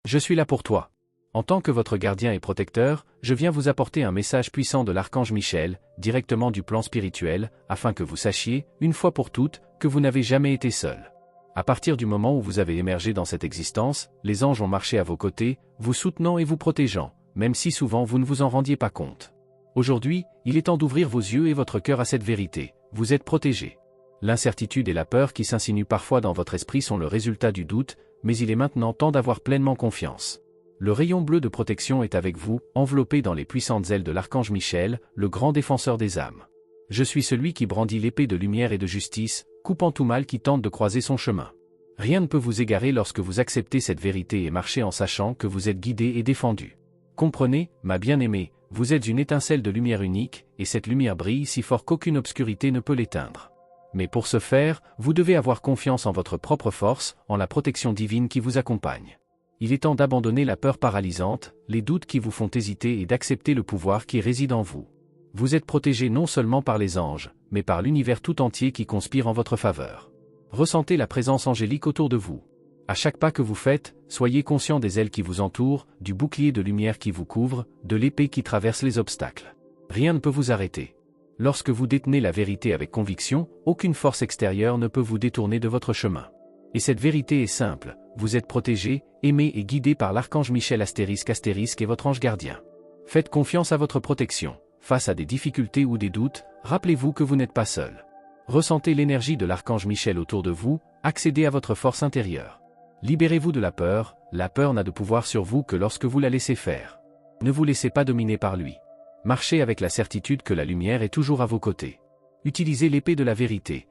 Je suis là pour toi. En tant que votre gardien et protecteur, je viens vous apporter un message puissant de l'archange Michel, directement du plan spirituel, afin que vous sachiez, une fois pour toutes, que vous n'avez jamais été seul. À partir du moment où vous avez émergé dans cette existence, les anges ont marché à vos côtés, vous soutenant et vous protégeant, même si souvent vous ne vous en rendiez pas compte. Aujourd'hui, il est temps d'ouvrir vos yeux et votre cœur à cette vérité, vous êtes protégés. L'incertitude et la peur qui s'insinuent parfois dans votre esprit sont le résultat du doute, mais il est maintenant temps d'avoir pleinement confiance. Le rayon bleu de protection est avec vous, enveloppé dans les puissantes ailes de l'archange Michel, le grand défenseur des âmes. Je suis celui qui brandit l'épée de lumière et de justice, coupant tout mal qui tente de croiser son chemin. Rien ne peut vous égarer lorsque vous acceptez cette vérité et marchez en sachant que vous êtes guidé et défendu. Comprenez, ma bien-aimée, vous êtes une étincelle de lumière unique, et cette lumière brille si fort qu'aucune obscurité ne peut l'éteindre. Mais pour ce faire, vous devez avoir confiance en votre propre force, en la protection divine qui vous accompagne. Il est temps d'abandonner la peur paralysante, les doutes qui vous font hésiter et d'accepter le pouvoir qui réside en vous. Vous êtes protégé non seulement par les anges, mais par l'univers tout entier qui conspire en votre faveur. Ressentez la présence angélique autour de vous. À chaque pas que vous faites, soyez conscient des ailes qui vous entourent, du bouclier de lumière qui vous couvre, de l'épée qui traverse les obstacles. Rien ne peut vous arrêter. Lorsque vous détenez la vérité avec conviction, aucune force extérieure ne peut vous détourner de votre chemin. Et cette vérité est simple, vous êtes protégé, aimé et guidé par l'archange Michel * et votre ange gardien. Faites confiance à votre protection. Face à des difficultés ou des doutes, rappelez-vous que vous n'êtes pas seul. Ressentez l'énergie de l'archange Michel autour de vous, accédez à votre force intérieure. Libérez-vous de la peur n'a de pouvoir sur vous que lorsque vous la laissez faire. Ne vous laissez pas dominer par lui. Marchez avec la certitude que la lumière est toujours à vos côtés. Utilisez l'épée de la vérité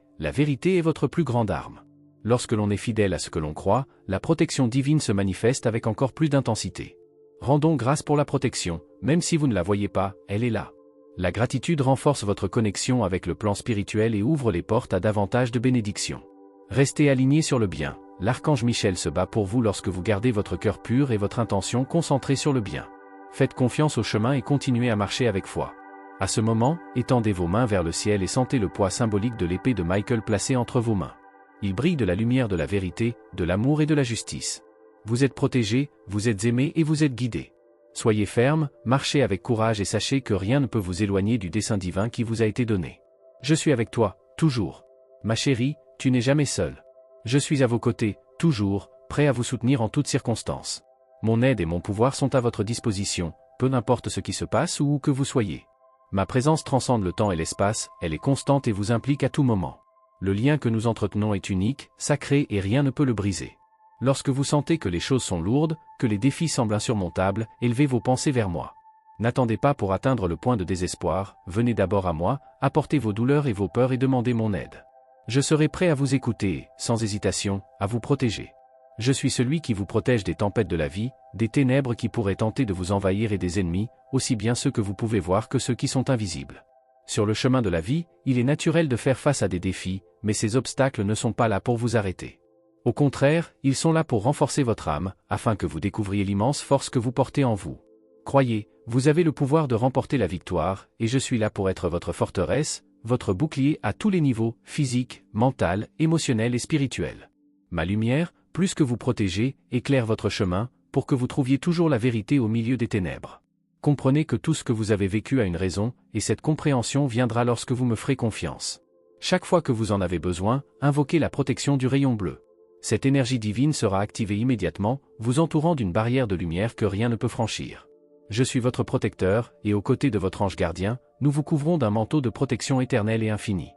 est votre plus grande arme. Lorsque l'on est fidèle à ce que l'on croit, la protection divine se manifeste avec encore plus d'intensité. Rendons grâce pour la protection, même si vous ne la voyez pas, elle est là. La gratitude renforce votre connexion avec le plan spirituel et ouvre les portes à davantage de bénédictions. Restez alignés sur le bien. L'archange Michel se bat pour vous lorsque vous gardez votre cœur pur et votre intention concentrée sur le bien. Faites confiance au chemin et continuez à marcher avec foi. À ce moment, étendez vos mains vers le ciel et sentez le poids symbolique de l'épée de Michael placée entre vos mains. Il brille de la lumière de la vérité, de l'amour et de la justice. Vous êtes protégé, vous êtes aimé et vous êtes guidé. Soyez ferme, marchez avec courage et sachez que rien ne peut vous éloigner du dessein divin qui vous a été donné. Je suis avec toi, toujours. Ma chérie, tu n'es jamais seule. Je suis à vos côtés, toujours, prêt à vous soutenir en toutes circonstances. Mon aide et mon pouvoir sont à votre disposition, peu importe ce qui se passe ou où que vous soyez. Ma présence transcende le temps et l'espace, elle est constante et vous implique à tout moment. Le lien que nous entretenons est unique, sacré et rien ne peut le briser. Lorsque vous sentez que les choses sont lourdes, que les défis semblent insurmontables, élevez vos pensées vers moi. N'attendez pas pour atteindre le point de désespoir, venez d'abord à moi, apportez vos douleurs et vos peurs et demandez mon aide. Je serai prêt à vous écouter, sans hésitation, à vous protéger. Je suis celui qui vous protège des tempêtes de la vie, des ténèbres qui pourraient tenter de vous envahir et des ennemis, aussi bien ceux que vous pouvez voir que ceux qui sont invisibles. Sur le chemin de la vie, il est naturel de faire face à des défis, mais ces obstacles ne sont pas là pour vous arrêter. Au contraire, ils sont là pour renforcer votre âme, afin que vous découvriez l'immense force que vous portez en vous. Croyez, vous avez le pouvoir de remporter la victoire, et je suis là pour être votre forteresse, votre bouclier à tous les niveaux, physique, mental, émotionnel et spirituel. Ma lumière, plus que vous protéger, éclaire votre chemin, pour que vous trouviez toujours la vérité au milieu des ténèbres. Comprenez que tout ce que vous avez vécu a une raison, et cette compréhension viendra lorsque vous me ferez confiance. Chaque fois que vous en avez besoin, invoquez la protection du rayon bleu. Cette énergie divine sera activée immédiatement, vous entourant d'une barrière de lumière que rien ne peut franchir. Je suis votre protecteur, et aux côtés de votre ange gardien, nous vous couvrons d'un manteau de protection éternelle et infinie.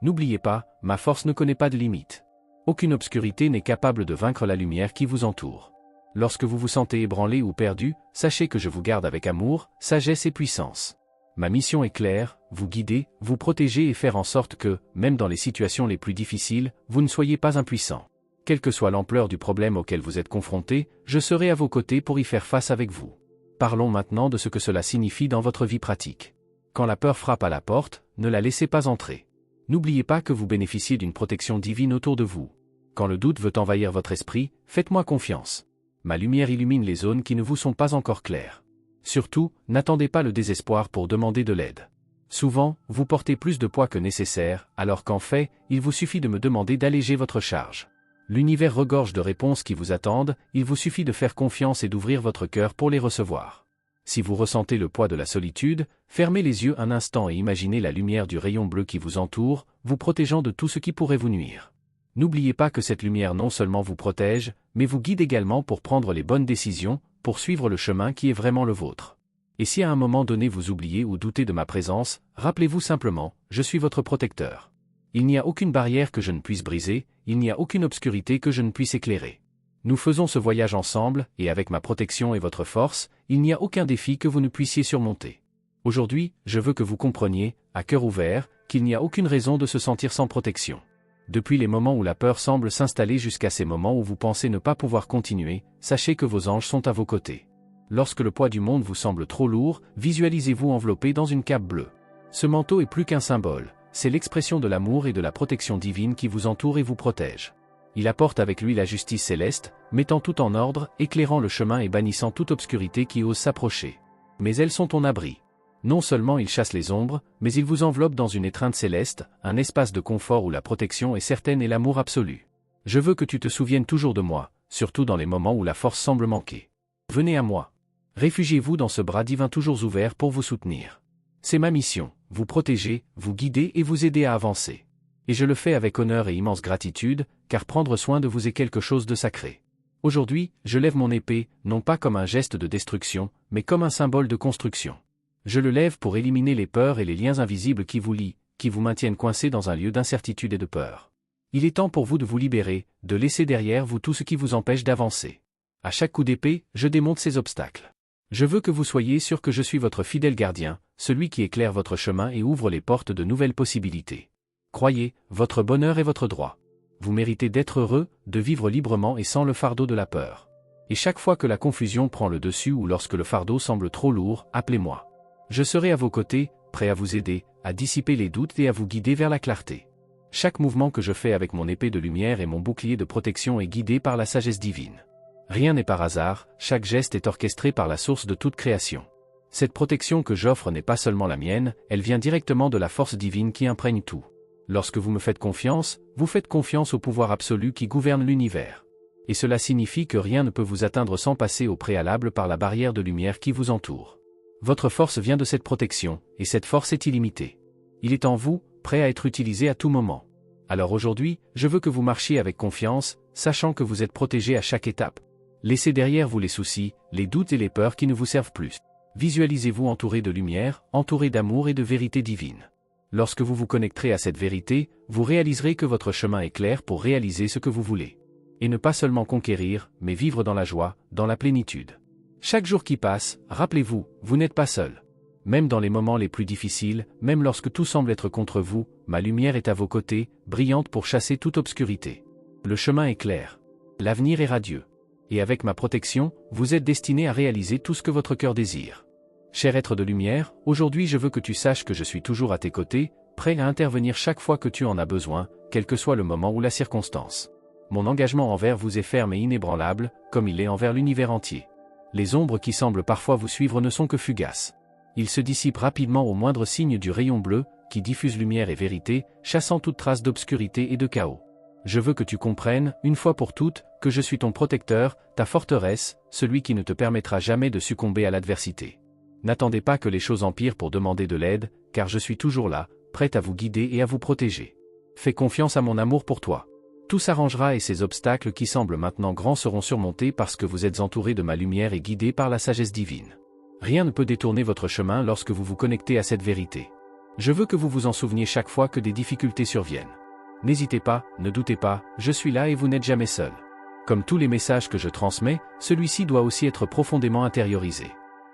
N'oubliez pas, ma force ne connaît pas de limite. Aucune obscurité n'est capable de vaincre la lumière qui vous entoure. Lorsque vous vous sentez ébranlé ou perdu, sachez que je vous garde avec amour, sagesse et puissance. Ma mission est claire, vous guider, vous protéger et faire en sorte que, même dans les situations les plus difficiles, vous ne soyez pas impuissant. Quelle que soit l'ampleur du problème auquel vous êtes confronté, je serai à vos côtés pour y faire face avec vous. Parlons maintenant de ce que cela signifie dans votre vie pratique. Quand la peur frappe à la porte, ne la laissez pas entrer. N'oubliez pas que vous bénéficiez d'une protection divine autour de vous. Quand le doute veut envahir votre esprit, faites-moi confiance. Ma lumière illumine les zones qui ne vous sont pas encore claires. Surtout, n'attendez pas le désespoir pour demander de l'aide. Souvent, vous portez plus de poids que nécessaire, alors qu'en fait, il vous suffit de me demander d'alléger votre charge. L'univers regorge de réponses qui vous attendent, il vous suffit de faire confiance et d'ouvrir votre cœur pour les recevoir. Si vous ressentez le poids de la solitude, fermez les yeux un instant et imaginez la lumière du rayon bleu qui vous entoure, vous protégeant de tout ce qui pourrait vous nuire. N'oubliez pas que cette lumière non seulement vous protège, mais vous guide également pour prendre les bonnes décisions, pour suivre le chemin qui est vraiment le vôtre. Et si à un moment donné vous oubliez ou doutez de ma présence, rappelez-vous simplement, je suis votre protecteur. Il n'y a aucune barrière que je ne puisse briser, il n'y a aucune obscurité que je ne puisse éclairer. Nous faisons ce voyage ensemble, et avec ma protection et votre force, il n'y a aucun défi que vous ne puissiez surmonter. Aujourd'hui, je veux que vous compreniez, à cœur ouvert, qu'il n'y a aucune raison de se sentir sans protection. Depuis les moments où la peur semble s'installer jusqu'à ces moments où vous pensez ne pas pouvoir continuer, sachez que vos anges sont à vos côtés. Lorsque le poids du monde vous semble trop lourd, visualisez-vous enveloppé dans une cape bleue. Ce manteau est plus qu'un symbole, c'est l'expression de l'amour et de la protection divine qui vous entoure et vous protège. Il apporte avec lui la justice céleste, mettant tout en ordre, éclairant le chemin et bannissant toute obscurité qui ose s'approcher. Mais elles sont ton abri. Non seulement il chasse les ombres, mais il vous enveloppe dans une étreinte céleste, un espace de confort où la protection est certaine et l'amour absolu. Je veux que tu te souviennes toujours de moi, surtout dans les moments où la force semble manquer. Venez à moi. Réfugiez-vous dans ce bras divin toujours ouvert pour vous soutenir. C'est ma mission, vous protéger, vous guider et vous aider à avancer. Et je le fais avec honneur et immense gratitude, car prendre soin de vous est quelque chose de sacré. Aujourd'hui, je lève mon épée, non pas comme un geste de destruction, mais comme un symbole de construction. Je le lève pour éliminer les peurs et les liens invisibles qui vous lient, qui vous maintiennent coincés dans un lieu d'incertitude et de peur. Il est temps pour vous de vous libérer, de laisser derrière vous tout ce qui vous empêche d'avancer. À chaque coup d'épée, je démonte ces obstacles. Je veux que vous soyez sûr que je suis votre fidèle gardien, celui qui éclaire votre chemin et ouvre les portes de nouvelles possibilités. Croyez, votre bonheur est votre droit. Vous méritez d'être heureux, de vivre librement et sans le fardeau de la peur. Et chaque fois que la confusion prend le dessus ou lorsque le fardeau semble trop lourd, appelez-moi. Je serai à vos côtés, prêt à vous aider, à dissiper les doutes et à vous guider vers la clarté. Chaque mouvement que je fais avec mon épée de lumière et mon bouclier de protection est guidé par la sagesse divine. Rien n'est par hasard, chaque geste est orchestré par la source de toute création. Cette protection que j'offre n'est pas seulement la mienne, elle vient directement de la force divine qui imprègne tout. Lorsque vous me faites confiance, vous faites confiance au pouvoir absolu qui gouverne l'univers. Et cela signifie que rien ne peut vous atteindre sans passer au préalable par la barrière de lumière qui vous entoure. Votre force vient de cette protection, et cette force est illimitée. Il est en vous, prêt à être utilisé à tout moment. Alors aujourd'hui, je veux que vous marchiez avec confiance, sachant que vous êtes protégé à chaque étape. Laissez derrière vous les soucis, les doutes et les peurs qui ne vous servent plus. Visualisez-vous entouré de lumière, entouré d'amour et de vérité divine. Lorsque vous vous connecterez à cette vérité, vous réaliserez que votre chemin est clair pour réaliser ce que vous voulez. Et ne pas seulement conquérir, mais vivre dans la joie, dans la plénitude. Chaque jour qui passe, rappelez-vous, vous n'êtes pas seul. Même dans les moments les plus difficiles, même lorsque tout semble être contre vous, ma lumière est à vos côtés, brillante pour chasser toute obscurité. Le chemin est clair. L'avenir est radieux. Et avec ma protection, vous êtes destiné à réaliser tout ce que votre cœur désire. Cher être de lumière, aujourd'hui je veux que tu saches que je suis toujours à tes côtés, prêt à intervenir chaque fois que tu en as besoin, quel que soit le moment ou la circonstance. Mon engagement envers vous est ferme et inébranlable, comme il est envers l'univers entier. Les ombres qui semblent parfois vous suivre ne sont que fugaces. Ils se dissipent rapidement au moindre signe du rayon bleu, qui diffuse lumière et vérité, chassant toute trace d'obscurité et de chaos. Je veux que tu comprennes, une fois pour toutes, que je suis ton protecteur, ta forteresse, celui qui ne te permettra jamais de succomber à l'adversité. N'attendez pas que les choses empirent pour demander de l'aide, car je suis toujours là, prêt à vous guider et à vous protéger. Fais confiance à mon amour pour toi. Tout s'arrangera et ces obstacles qui semblent maintenant grands seront surmontés parce que vous êtes entouré de ma lumière et guidé par la sagesse divine. Rien ne peut détourner votre chemin lorsque vous vous connectez à cette vérité. Je veux que vous vous en souveniez chaque fois que des difficultés surviennent. N'hésitez pas, ne doutez pas, je suis là et vous n'êtes jamais seul. Comme tous les messages que je transmets, celui-ci doit aussi être profondément intériorisé.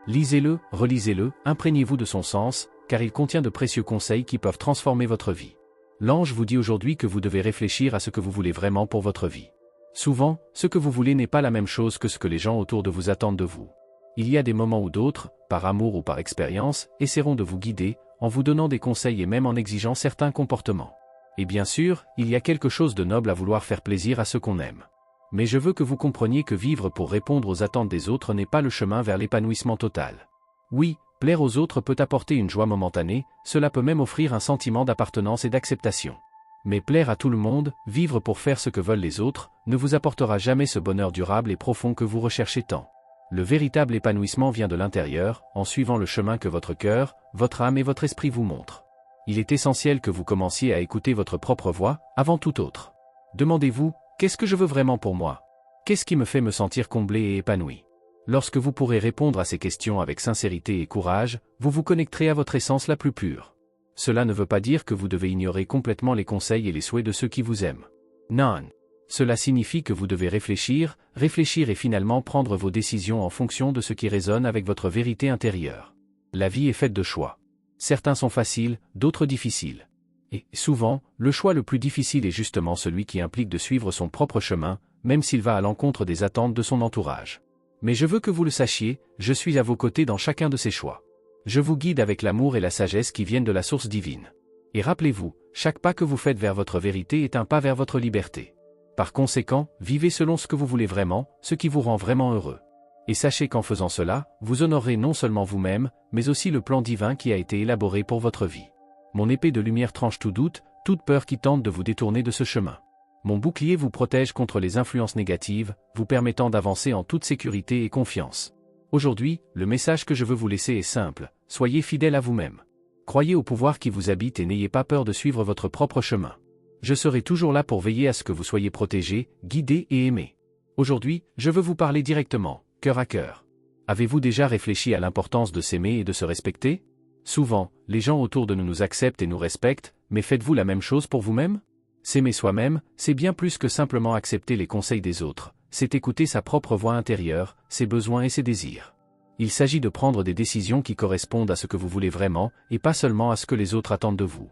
Lisez-le, relisez-le, imprégnez-vous de son sens, car il contient de précieux conseils qui peuvent transformer votre vie. L'ange vous dit aujourd'hui que vous devez réfléchir à ce que vous voulez vraiment pour votre vie. Souvent, ce que vous voulez n'est pas la même chose que ce que les gens autour de vous attendent de vous. Il y a des moments où d'autres, par amour ou par expérience, essaieront de vous guider, en vous donnant des conseils et même en exigeant certains comportements. Et bien sûr, il y a quelque chose de noble à vouloir faire plaisir à ceux qu'on aime. Mais je veux que vous compreniez que vivre pour répondre aux attentes des autres n'est pas le chemin vers l'épanouissement total. Oui, plaire aux autres peut apporter une joie momentanée, cela peut même offrir un sentiment d'appartenance et d'acceptation. Mais plaire à tout le monde, vivre pour faire ce que veulent les autres, ne vous apportera jamais ce bonheur durable et profond que vous recherchez tant. Le véritable épanouissement vient de l'intérieur, en suivant le chemin que votre cœur, votre âme et votre esprit vous montrent. Il est essentiel que vous commenciez à écouter votre propre voix, avant tout autre. Demandez-vous, qu'est-ce que je veux vraiment pour moi? Qu'est-ce qui me fait me sentir comblé et épanoui? Lorsque vous pourrez répondre à ces questions avec sincérité et courage, vous vous connecterez à votre essence la plus pure. Cela ne veut pas dire que vous devez ignorer complètement les conseils et les souhaits de ceux qui vous aiment. Non. Cela signifie que vous devez réfléchir et finalement prendre vos décisions en fonction de ce qui résonne avec votre vérité intérieure. La vie est faite de choix. Certains sont faciles, d'autres difficiles. Et, souvent, le choix le plus difficile est justement celui qui implique de suivre son propre chemin, même s'il va à l'encontre des attentes de son entourage. Mais je veux que vous le sachiez, je suis à vos côtés dans chacun de ces choix. Je vous guide avec l'amour et la sagesse qui viennent de la source divine. Et rappelez-vous, chaque pas que vous faites vers votre vérité est un pas vers votre liberté. Par conséquent, vivez selon ce que vous voulez vraiment, ce qui vous rend vraiment heureux. Et sachez qu'en faisant cela, vous honorerez non seulement vous-même, mais aussi le plan divin qui a été élaboré pour votre vie. Mon épée de lumière tranche tout doute, toute peur qui tente de vous détourner de ce chemin. Mon bouclier vous protège contre les influences négatives, vous permettant d'avancer en toute sécurité et confiance. Aujourd'hui, le message que je veux vous laisser est simple, soyez fidèle à vous-même. Croyez au pouvoir qui vous habite et n'ayez pas peur de suivre votre propre chemin. Je serai toujours là pour veiller à ce que vous soyez protégé, guidé et aimé. Aujourd'hui, je veux vous parler directement, cœur à cœur. Avez-vous déjà réfléchi à l'importance de s'aimer et de se respecter? Souvent, les gens autour de nous acceptent et nous respectent, mais faites-vous la même chose pour vous-même? S'aimer soi-même, c'est bien plus que simplement accepter les conseils des autres, c'est écouter sa propre voix intérieure, ses besoins et ses désirs. Il s'agit de prendre des décisions qui correspondent à ce que vous voulez vraiment, et pas seulement à ce que les autres attendent de vous.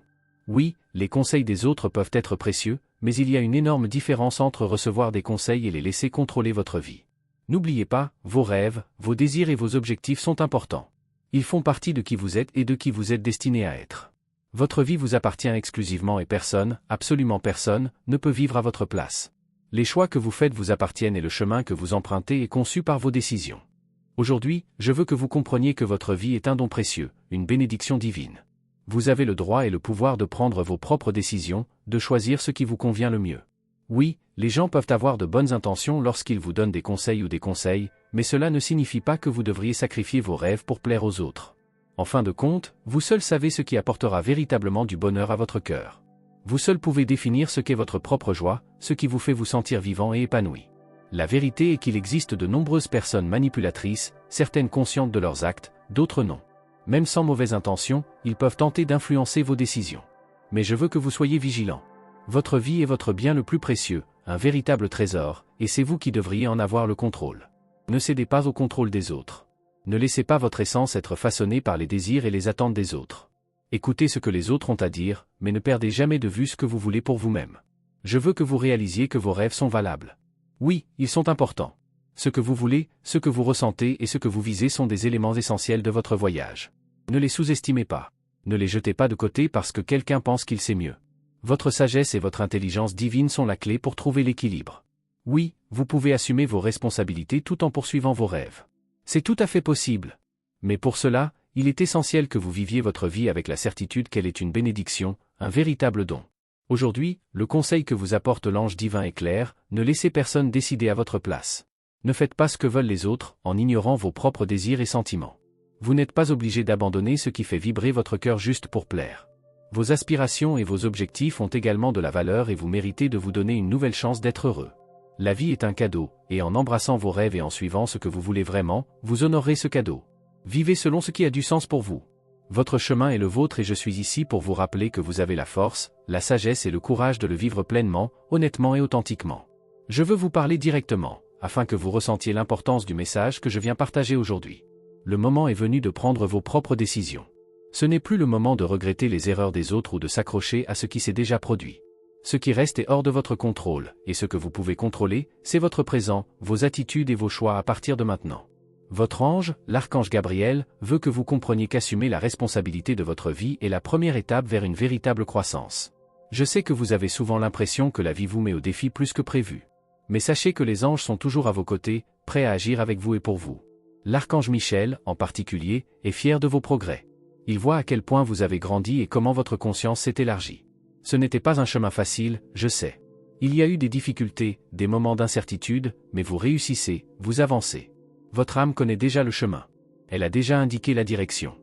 Oui, les conseils des autres peuvent être précieux, mais il y a une énorme différence entre recevoir des conseils et les laisser contrôler votre vie. N'oubliez pas, vos rêves, vos désirs et vos objectifs sont importants. Ils font partie de qui vous êtes et de qui vous êtes destiné à être. Votre vie vous appartient exclusivement et personne, absolument personne, ne peut vivre à votre place. Les choix que vous faites vous appartiennent et le chemin que vous empruntez est conçu par vos décisions. Aujourd'hui, je veux que vous compreniez que votre vie est un don précieux, une bénédiction divine. Vous avez le droit et le pouvoir de prendre vos propres décisions, de choisir ce qui vous convient le mieux. Oui, les gens peuvent avoir de bonnes intentions lorsqu'ils vous donnent des conseils ou des conseils, mais cela ne signifie pas que vous devriez sacrifier vos rêves pour plaire aux autres. En fin de compte, vous seul savez ce qui apportera véritablement du bonheur à votre cœur. Vous seul pouvez définir ce qu'est votre propre joie, ce qui vous fait vous sentir vivant et épanoui. La vérité est qu'il existe de nombreuses personnes manipulatrices, certaines conscientes de leurs actes, d'autres non. Même sans mauvaise intention, ils peuvent tenter d'influencer vos décisions. Mais je veux que vous soyez vigilants. Votre vie est votre bien le plus précieux, un véritable trésor, et c'est vous qui devriez en avoir le contrôle. Ne cédez pas au contrôle des autres. Ne laissez pas votre essence être façonnée par les désirs et les attentes des autres. Écoutez ce que les autres ont à dire, mais ne perdez jamais de vue ce que vous voulez pour vous-même. Je veux que vous réalisiez que vos rêves sont valables. Oui, ils sont importants. Ce que vous voulez, ce que vous ressentez et ce que vous visez sont des éléments essentiels de votre voyage. Ne les sous-estimez pas. Ne les jetez pas de côté parce que quelqu'un pense qu'il sait mieux. Votre sagesse et votre intelligence divine sont la clé pour trouver l'équilibre. Oui, vous pouvez assumer vos responsabilités tout en poursuivant vos rêves. C'est tout à fait possible. Mais pour cela, il est essentiel que vous viviez votre vie avec la certitude qu'elle est une bénédiction, un véritable don. Aujourd'hui, le conseil que vous apporte l'ange divin est clair, ne laissez personne décider à votre place. Ne faites pas ce que veulent les autres, en ignorant vos propres désirs et sentiments. Vous n'êtes pas obligé d'abandonner ce qui fait vibrer votre cœur juste pour plaire. Vos aspirations et vos objectifs ont également de la valeur et vous méritez de vous donner une nouvelle chance d'être heureux. La vie est un cadeau, et en embrassant vos rêves et en suivant ce que vous voulez vraiment, vous honorerez ce cadeau. Vivez selon ce qui a du sens pour vous. Votre chemin est le vôtre et je suis ici pour vous rappeler que vous avez la force, la sagesse et le courage de le vivre pleinement, honnêtement et authentiquement. Je veux vous parler directement, afin que vous ressentiez l'importance du message que je viens partager aujourd'hui. Le moment est venu de prendre vos propres décisions. Ce n'est plus le moment de regretter les erreurs des autres ou de s'accrocher à ce qui s'est déjà produit. Ce qui reste est hors de votre contrôle, et ce que vous pouvez contrôler, c'est votre présent, vos attitudes et vos choix à partir de maintenant. Votre ange, l'archange Gabriel, veut que vous compreniez qu'assumer la responsabilité de votre vie est la première étape vers une véritable croissance. Je sais que vous avez souvent l'impression que la vie vous met au défi plus que prévu. Mais sachez que les anges sont toujours à vos côtés, prêts à agir avec vous et pour vous. L'archange Michel, en particulier, est fier de vos progrès. Il voit à quel point vous avez grandi et comment votre conscience s'est élargie. Ce n'était pas un chemin facile, je sais. Il y a eu des difficultés, des moments d'incertitude, mais vous réussissez, vous avancez. Votre âme connaît déjà le chemin. Elle a déjà indiqué la direction.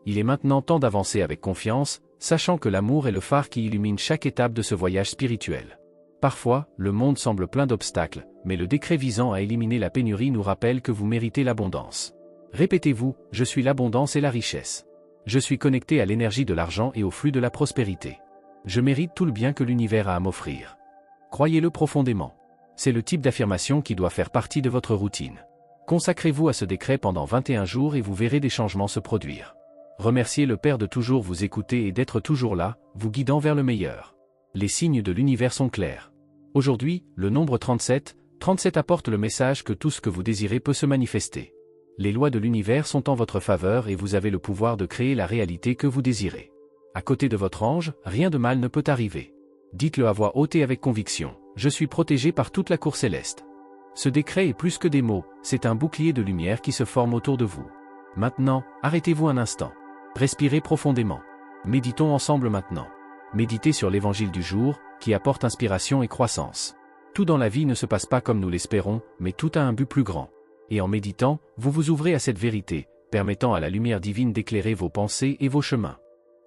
Il est maintenant temps d'avancer avec confiance, sachant que l'amour est le phare qui illumine chaque étape de ce voyage spirituel. Parfois, le monde semble plein d'obstacles, mais le décret visant à éliminer la pénurie nous rappelle que vous méritez l'abondance. Répétez-vous, je suis l'abondance et la richesse. Je suis connecté à l'énergie de l'argent et au flux de la prospérité. Je mérite tout le bien que l'univers a à m'offrir. Croyez-le profondément. C'est le type d'affirmation qui doit faire partie de votre routine. Consacrez-vous à ce décret pendant 21 jours et vous verrez des changements se produire. Remerciez le Père de toujours vous écouter et d'être toujours là, vous guidant vers le meilleur. Les signes de l'univers sont clairs. Aujourd'hui, le nombre 37 apporte le message que tout ce que vous désirez peut se manifester. Les lois de l'univers sont en votre faveur et vous avez le pouvoir de créer la réalité que vous désirez. À côté de votre ange, rien de mal ne peut arriver. Dites-le à voix haute et avec conviction, je suis protégé par toute la cour céleste. Ce décret est plus que des mots, c'est un bouclier de lumière qui se forme autour de vous. Maintenant, arrêtez-vous un instant. Respirez profondément. Méditons ensemble maintenant. Méditez sur l'évangile du jour, qui apporte inspiration et croissance. Tout dans la vie ne se passe pas comme nous l'espérons, mais tout a un but plus grand. Et en méditant, vous vous ouvrez à cette vérité, permettant à la lumière divine d'éclairer vos pensées et vos chemins.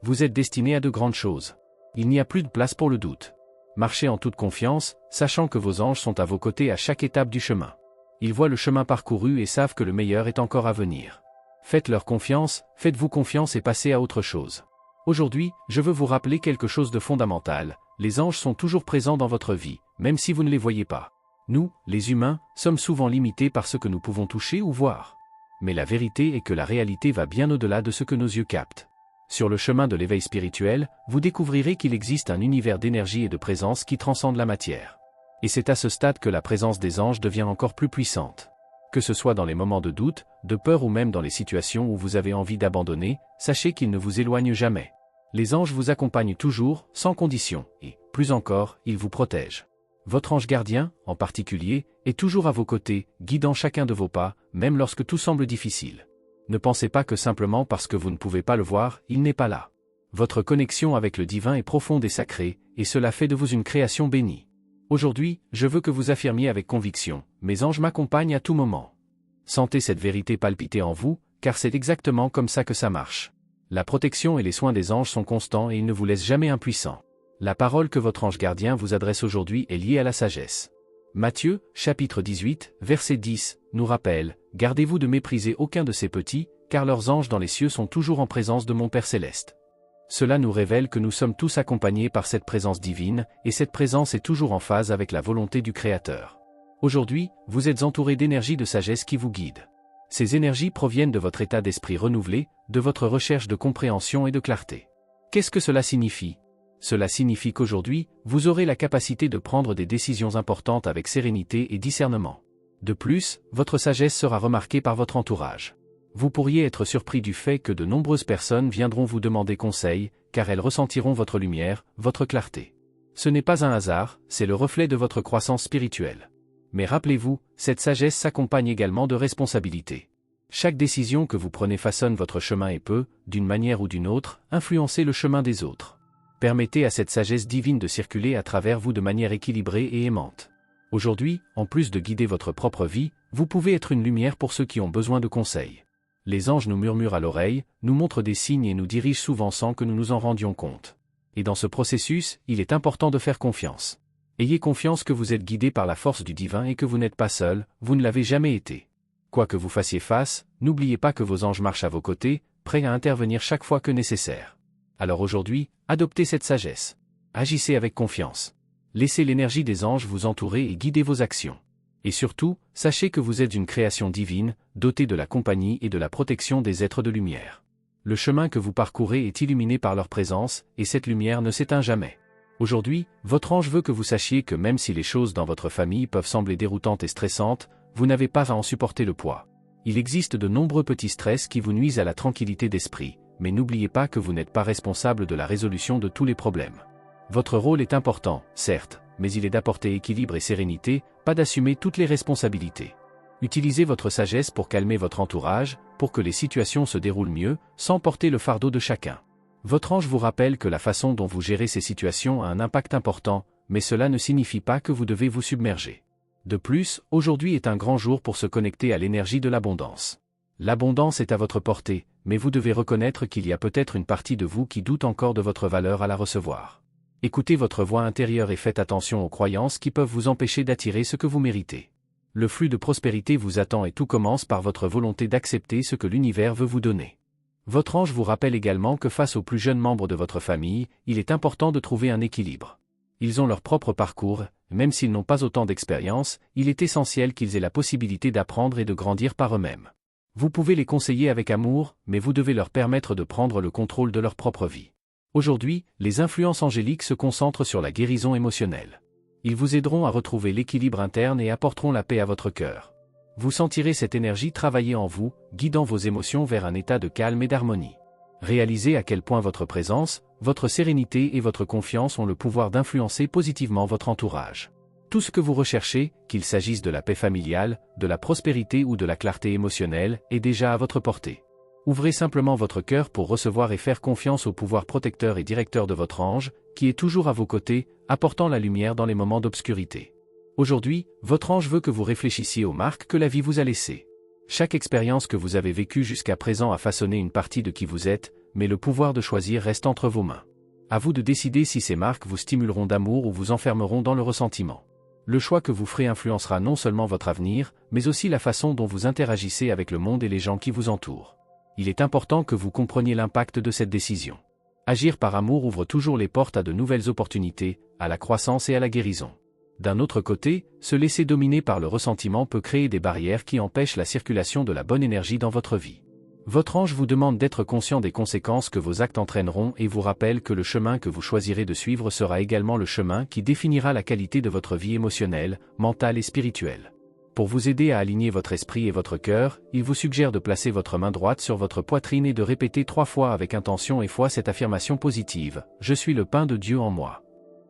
Vous êtes destiné à de grandes choses. Il n'y a plus de place pour le doute. Marchez en toute confiance, sachant que vos anges sont à vos côtés à chaque étape du chemin. Ils voient le chemin parcouru et savent que le meilleur est encore à venir. Faites-leur confiance, faites-vous confiance et passez à autre chose. Aujourd'hui, je veux vous rappeler quelque chose de fondamental, les anges sont toujours présents dans votre vie, même si vous ne les voyez pas. Nous, les humains, sommes souvent limités par ce que nous pouvons toucher ou voir. Mais la vérité est que la réalité va bien au-delà de ce que nos yeux captent. Sur le chemin de l'éveil spirituel, vous découvrirez qu'il existe un univers d'énergie et de présence qui transcende la matière. Et c'est à ce stade que la présence des anges devient encore plus puissante. Que ce soit dans les moments de doute, de peur ou même dans les situations où vous avez envie d'abandonner, sachez qu'ils ne vous éloignent jamais. Les anges vous accompagnent toujours, sans condition, et, plus encore, ils vous protègent. Votre ange gardien, en particulier, est toujours à vos côtés, guidant chacun de vos pas, même lorsque tout semble difficile. Ne pensez pas que simplement parce que vous ne pouvez pas le voir, il n'est pas là. Votre connexion avec le divin est profonde et sacrée, et cela fait de vous une création bénie. Aujourd'hui, je veux que vous affirmiez avec conviction, mes anges m'accompagnent à tout moment. Sentez cette vérité palpiter en vous, car c'est exactement comme ça que ça marche. La protection et les soins des anges sont constants et ils ne vous laissent jamais impuissants. La parole que votre ange gardien vous adresse aujourd'hui est liée à la sagesse. Matthieu, chapitre 18, verset 10, nous rappelle, « Gardez-vous de mépriser aucun de ces petits, car leurs anges dans les cieux sont toujours en présence de mon Père céleste. » Cela nous révèle que nous sommes tous accompagnés par cette présence divine, et cette présence est toujours en phase avec la volonté du Créateur. Aujourd'hui, vous êtes entouré d'énergies de sagesse qui vous guident. Ces énergies proviennent de votre état d'esprit renouvelé, de votre recherche de compréhension et de clarté. Qu'est-ce que cela signifie ? Cela signifie qu'aujourd'hui, vous aurez la capacité de prendre des décisions importantes avec sérénité et discernement. De plus, votre sagesse sera remarquée par votre entourage. Vous pourriez être surpris du fait que de nombreuses personnes viendront vous demander conseil, car elles ressentiront votre lumière, votre clarté. Ce n'est pas un hasard, c'est le reflet de votre croissance spirituelle. Mais rappelez-vous, cette sagesse s'accompagne également de responsabilités. Chaque décision que vous prenez façonne votre chemin et peut, d'une manière ou d'une autre, influencer le chemin des autres. Permettez à cette sagesse divine de circuler à travers vous de manière équilibrée et aimante. Aujourd'hui, en plus de guider votre propre vie, vous pouvez être une lumière pour ceux qui ont besoin de conseils. Les anges nous murmurent à l'oreille, nous montrent des signes et nous dirigent souvent sans que nous nous en rendions compte. Et dans ce processus, il est important de faire confiance. Ayez confiance que vous êtes guidé par la force du divin et que vous n'êtes pas seul, vous ne l'avez jamais été. Quoi que vous fassiez face, n'oubliez pas que vos anges marchent à vos côtés, prêts à intervenir chaque fois que nécessaire. Alors aujourd'hui, adoptez cette sagesse. Agissez avec confiance. Laissez l'énergie des anges vous entourer et guider vos actions. Et surtout, sachez que vous êtes une création divine, dotée de la compagnie et de la protection des êtres de lumière. Le chemin que vous parcourez est illuminé par leur présence, et cette lumière ne s'éteint jamais. Aujourd'hui, votre ange veut que vous sachiez que même si les choses dans votre famille peuvent sembler déroutantes et stressantes, vous n'avez pas à en supporter le poids. Il existe de nombreux petits stress qui vous nuisent à la tranquillité d'esprit, mais n'oubliez pas que vous n'êtes pas responsable de la résolution de tous les problèmes. Votre rôle est important, certes, mais il est d'apporter équilibre et sérénité, pas d'assumer toutes les responsabilités. Utilisez votre sagesse pour calmer votre entourage, pour que les situations se déroulent mieux, sans porter le fardeau de chacun. Votre ange vous rappelle que la façon dont vous gérez ces situations a un impact important, mais cela ne signifie pas que vous devez vous submerger. De plus, aujourd'hui est un grand jour pour se connecter à l'énergie de l'abondance. L'abondance est à votre portée, mais vous devez reconnaître qu'il y a peut-être une partie de vous qui doute encore de votre valeur à la recevoir. Écoutez votre voix intérieure et faites attention aux croyances qui peuvent vous empêcher d'attirer ce que vous méritez. Le flux de prospérité vous attend et tout commence par votre volonté d'accepter ce que l'univers veut vous donner. Votre ange vous rappelle également que face aux plus jeunes membres de votre famille, il est important de trouver un équilibre. Ils ont leur propre parcours, même s'ils n'ont pas autant d'expérience, il est essentiel qu'ils aient la possibilité d'apprendre et de grandir par eux-mêmes. Vous pouvez les conseiller avec amour, mais vous devez leur permettre de prendre le contrôle de leur propre vie. Aujourd'hui, les influences angéliques se concentrent sur la guérison émotionnelle. Ils vous aideront à retrouver l'équilibre interne et apporteront la paix à votre cœur. Vous sentirez cette énergie travailler en vous, guidant vos émotions vers un état de calme et d'harmonie. Réalisez à quel point votre présence, votre sérénité et votre confiance ont le pouvoir d'influencer positivement votre entourage. Tout ce que vous recherchez, qu'il s'agisse de la paix familiale, de la prospérité ou de la clarté émotionnelle, est déjà à votre portée. Ouvrez simplement votre cœur pour recevoir et faire confiance au pouvoir protecteur et directeur de votre ange, qui est toujours à vos côtés, apportant la lumière dans les moments d'obscurité. Aujourd'hui, votre ange veut que vous réfléchissiez aux marques que la vie vous a laissées. Chaque expérience que vous avez vécue jusqu'à présent a façonné une partie de qui vous êtes, mais le pouvoir de choisir reste entre vos mains. À vous de décider si ces marques vous stimuleront d'amour ou vous enfermeront dans le ressentiment. Le choix que vous ferez influencera non seulement votre avenir, mais aussi la façon dont vous interagissez avec le monde et les gens qui vous entourent. Il est important que vous compreniez l'impact de cette décision. Agir par amour ouvre toujours les portes à de nouvelles opportunités, à la croissance et à la guérison. D'un autre côté, se laisser dominer par le ressentiment peut créer des barrières qui empêchent la circulation de la bonne énergie dans votre vie. Votre ange vous demande d'être conscient des conséquences que vos actes entraîneront et vous rappelle que le chemin que vous choisirez de suivre sera également le chemin qui définira la qualité de votre vie émotionnelle, mentale et spirituelle. Pour vous aider à aligner votre esprit et votre cœur, il vous suggère de placer votre main droite sur votre poitrine et de répéter 3 fois avec intention et foi cette affirmation positive « Je suis le pain de Dieu en moi ».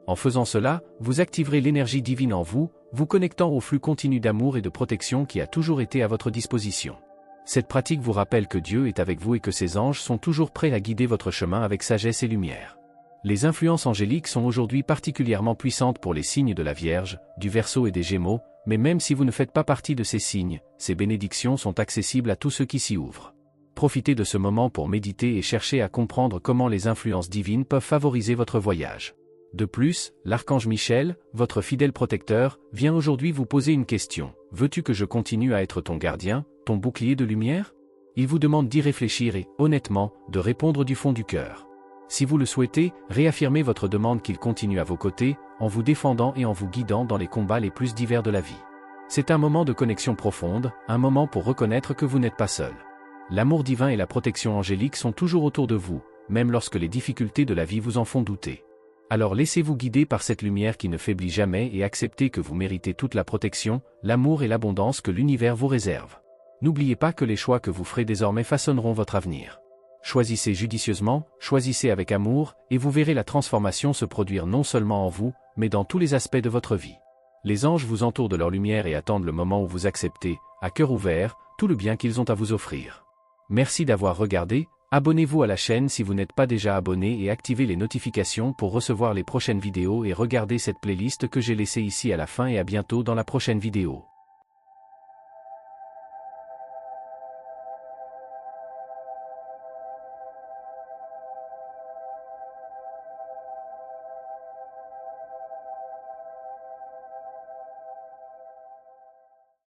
En faisant cela, vous activerez l'énergie divine en vous, vous connectant au flux continu d'amour et de protection qui a toujours été à votre disposition. Cette pratique vous rappelle que Dieu est avec vous et que ses anges sont toujours prêts à guider votre chemin avec sagesse et lumière. Les influences angéliques sont aujourd'hui particulièrement puissantes pour les signes de la Vierge, du Verseau et des Gémeaux, mais même si vous ne faites pas partie de ces signes, ces bénédictions sont accessibles à tous ceux qui s'y ouvrent. Profitez de ce moment pour méditer et chercher à comprendre comment les influences divines peuvent favoriser votre voyage. De plus, l'archange Michel, votre fidèle protecteur, vient aujourd'hui vous poser une question. Veux-tu que je continue à être ton gardien, ton bouclier de lumière? Il vous demande d'y réfléchir et, honnêtement, de répondre du fond du cœur. Si vous le souhaitez, réaffirmez votre demande qu'il continue à vos côtés, en vous défendant et en vous guidant dans les combats les plus divers de la vie. C'est un moment de connexion profonde, un moment pour reconnaître que vous n'êtes pas seul. L'amour divin et la protection angélique sont toujours autour de vous, même lorsque les difficultés de la vie vous en font douter. Alors laissez-vous guider par cette lumière qui ne faiblit jamais et acceptez que vous méritez toute la protection, l'amour et l'abondance que l'univers vous réserve. N'oubliez pas que les choix que vous ferez désormais façonneront votre avenir. Choisissez judicieusement, choisissez avec amour, et vous verrez la transformation se produire non seulement en vous, mais dans tous les aspects de votre vie. Les anges vous entourent de leur lumière et attendent le moment où vous acceptez, à cœur ouvert, tout le bien qu'ils ont à vous offrir. Merci d'avoir regardé. Abonnez-vous à la chaîne si vous n'êtes pas déjà abonné et activez les notifications pour recevoir les prochaines vidéos et regardez cette playlist que j'ai laissée ici à la fin et à bientôt dans la prochaine vidéo.